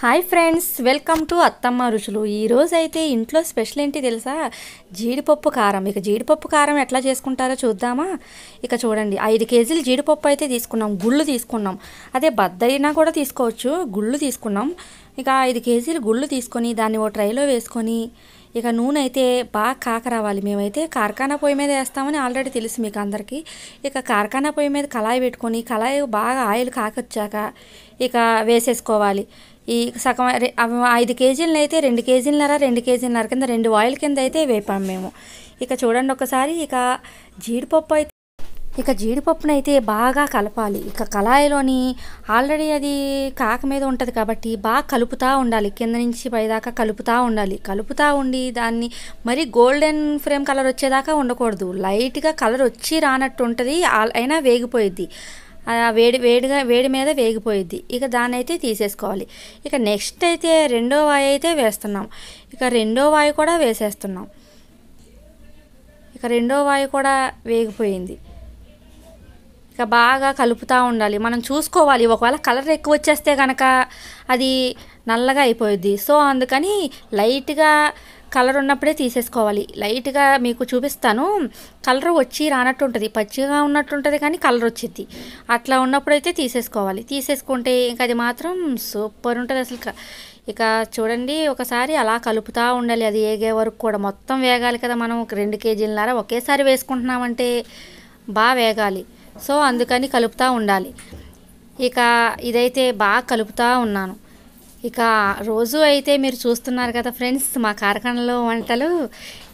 Hi friends, welcome to అత్తమ్మ రుచులు. ఈరోజు అయితే ఇంట్లో స్పెషల్ ఏంటి తెలుసా? జీడిపప్పు కారం. ఇక జీడిపప్పు కారం ఎట్లా చేసుకుంటారో చూద్దామా? ఇక చూడండి, 5 కేజీలు జీడిపప్పు అయితే తీసుకున్నాం. గుళ్ళు తీసుకున్నాం. అదే బద్దయినా కూడా తీసుకోవచ్చు. గుళ్ళు తీసుకున్నాం. ఇక 5 కేజీలు గుళ్ళు తీసుకొని దాన్ని ఓ ట్రైలో వేసుకొని ఇక నూనె అయితే బాగా కాకరావాలి. మేమైతే కార్ఖానా పొయ్యి మీద వేస్తామని ఆల్రెడీ తెలుసు మీకు అందరికీ. ఇక కార్ఖానా పొయ్యి మీద కళాయి పెట్టుకొని కళాయి బాగా ఆయిల్ కాకొచ్చాక ఇక వేసేసుకోవాలి. ఈ సగం 5 కేజీలను అయితే 2 కేజీలన్నర 2 కేజీలన్నర కింద 2 ఆయిల్ కింద అయితే వేపాము మేము. ఇక చూడండి ఒకసారి. ఇక జీడిపప్పును అయితే బాగా కలపాలి. ఇక కళాయిలోని ఆల్రెడీ అది కాక మీద ఉంటుంది కాబట్టి బాగా కలుపుతూ ఉండాలి. కింద నుంచి పైదాకా కలుపుతూ ఉండాలి. కలుపుతూ ఉండి దాన్ని మరి గోల్డెన్ ఫ్రేమ్ కలర్ వచ్చేదాకా ఉండకూడదు. లైట్గా కలర్ వచ్చి రానట్టు ఉంటుంది. అయినా వేగిపోయిద్ది. వేడి మీద వేగిపోయిద్ది. ఇక దాన్ని అయితే తీసేసుకోవాలి. ఇక నెక్స్ట్ అయితే రెండో వాయి అయితే వేస్తున్నాం. ఇక రెండో వాయి కూడా వేసేస్తున్నాం. ఇక రెండో వాయి కూడా వేగిపోయింది. ఇక బాగా కలుపుతూ ఉండాలి. మనం చూసుకోవాలి. ఒకవేళ కలర్ ఎక్కువ వచ్చేస్తే కనుక అది నల్లగా అయిపోయిద్ది. సో అందుకని లైట్గా కలర్ ఉన్నప్పుడే తీసేసుకోవాలి. లైట్గా మీకు చూపిస్తాను. కలర్ వచ్చి రానట్టు ఉంటుంది, పచ్చిగా ఉన్నట్టు ఉంటుంది, కానీ కలర్ వచ్చింది. అట్లా ఉన్నప్పుడైతే తీసేసుకోవాలి. తీసేసుకుంటే ఇంకా అది మాత్రం సూపర్ ఉంటుంది అసలు. ఇక చూడండి ఒకసారి అలా కలుపుతూ ఉండాలి. అది వేగే వరకు కూడా మొత్తం వేగాలి కదా. మనం 2 కేజీలన్నర ఒకేసారి వేసుకుంటున్నామంటే బాగా వేగాలి. సో అందుకని కలుపుతూ ఉండాలి. ఇక ఇదైతే బాగా కలుపుతూ ఉన్నాను. ఇక రోజు అయితే మీరు చూస్తున్నారు కదా ఫ్రెండ్స్ మా కార్ఖానాలో వంటలు.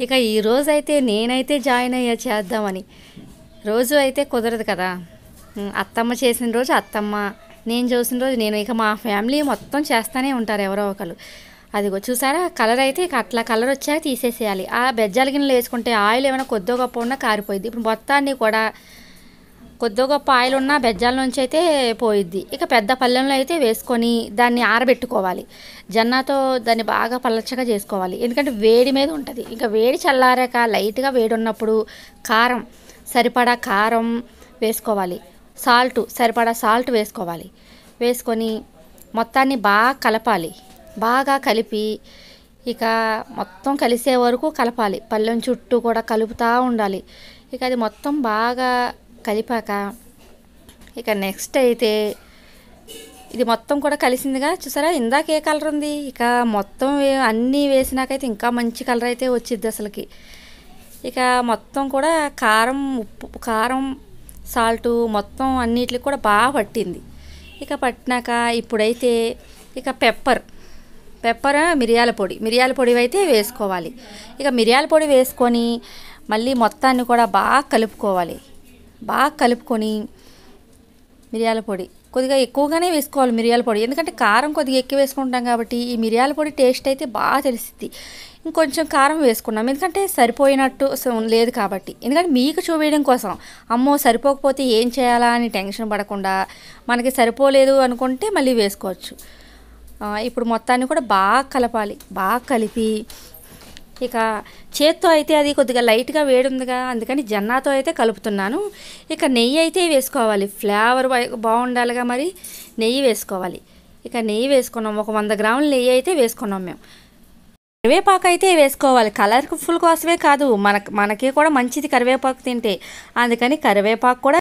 ఇక ఈరోజు అయితే నేనైతే జాయిన్ అయ్యా చేద్దామని. రోజు అయితే కుదరదు కదా. అత్తమ్మ చేసిన రోజు అత్తమ్మ, నేను చూసిన రోజు నేను. ఇక మా ఫ్యామిలీ మొత్తం చేస్తూనే ఉంటారు ఎవరో ఒకరు. అదిగో చూసారా, కలర్ అయితే ఇక అట్లా కలర్ వచ్చాక తీసేసేయాలి. ఆ బెజ్జాల గిన్నెలు వేసుకుంటే ఆయిల్ ఏమైనా కొద్దిగా గొప్ప ఉన్నా కారిపోయింది. ఇప్పుడు మొత్తాన్ని కూడా కొద్దిగా గొప్ప ఆయిల్ ఉన్న బెజ్జాల నుంచి అయితే పోయిద్ది. ఇక పెద్ద పళ్ళెంలో అయితే వేసుకొని దాన్ని ఆరబెట్టుకోవాలి. జన్నాతో దాన్ని బాగా పలచగా చేసుకోవాలి. ఎందుకంటే వేడి మీద ఉంటుంది. ఇంకా వేడి చల్లారాక లైట్గా వేడి ఉన్నప్పుడు కారం సరిపడా కారం వేసుకోవాలి. సరిపడా సాల్ట్ వేసుకోవాలి. వేసుకొని మొత్తాన్ని బాగా కలపాలి. బాగా కలిపి ఇక మొత్తం కలిసే వరకు కలపాలి. పళ్ళెం చుట్టూ కూడా కలుపుతూ ఉండాలి. ఇక అది మొత్తం బాగా కలిపాక ఇక నెక్స్ట్ అయితే ఇది మొత్తం కూడా కలిసిందిగా. చూసారా ఇందాక ఏ కలర్ ఉంది. ఇక మొత్తం అన్నీ వేసినాకైతే ఇంకా మంచి కలర్ అయితే వచ్చిద్ది అసలుకి. ఇక మొత్తం కూడా కారం సాల్టు మొత్తం అన్నిటికి కూడా బాగా పట్టింది. ఇక పట్టినాక ఇప్పుడైతే ఇక పెప్పర్ మిరియాల పొడి అయితే వేసుకోవాలి. ఇక మిరియాల పొడి వేసుకొని మళ్ళీ మొత్తాన్ని కూడా బాగా కలుపుకోవాలి. బాగా కలుపుకొని మిరియాల పొడి కొద్దిగా ఎక్కువగానే వేసుకోవాలి. మిరియాల పొడి ఎందుకంటే కారం కొద్దిగా ఎక్కువ వేసుకుంటాం కాబట్టి ఈ మిరియాల పొడి టేస్ట్ అయితే బాగా తెలిసిద్ది. ఇంకొంచెం కారం వేసుకున్నాం ఎందుకంటే సరిపోయినట్టు లేదు కాబట్టి. ఎందుకంటే మీకు చూపించడం కోసం. అమ్మో సరిపోకపోతే ఏం చేయాలా అని టెన్షన్ పడకుండా మనకి సరిపోలేదు అనుకుంటే మళ్ళీ వేసుకోవచ్చు. ఇప్పుడు మొత్తాన్ని కూడా బాగా కలపాలి. బాగా కలిపి ఇక చేత్తో అయితే అది కొద్దిగా లైట్గా వేడి ఉందిగా, అందుకని జన్నాతో అయితే కలుపుతున్నాను. ఇక నెయ్యి అయితే వేసుకోవాలి. ఫ్లేవర్ బాగుండాలిగా, మరి నెయ్యి వేసుకోవాలి. ఇక నెయ్యి వేసుకున్నాం. ఒక 100 గ్రాముల నెయ్యి అయితే వేసుకున్నాం మేము. కరివేపాకు అయితే వేసుకోవాలి. కలర్ఫుల్ కోసమే కాదు, మనకి కూడా మంచిది కరివేపాకు తింటే. అందుకని కరివేపాకు కూడా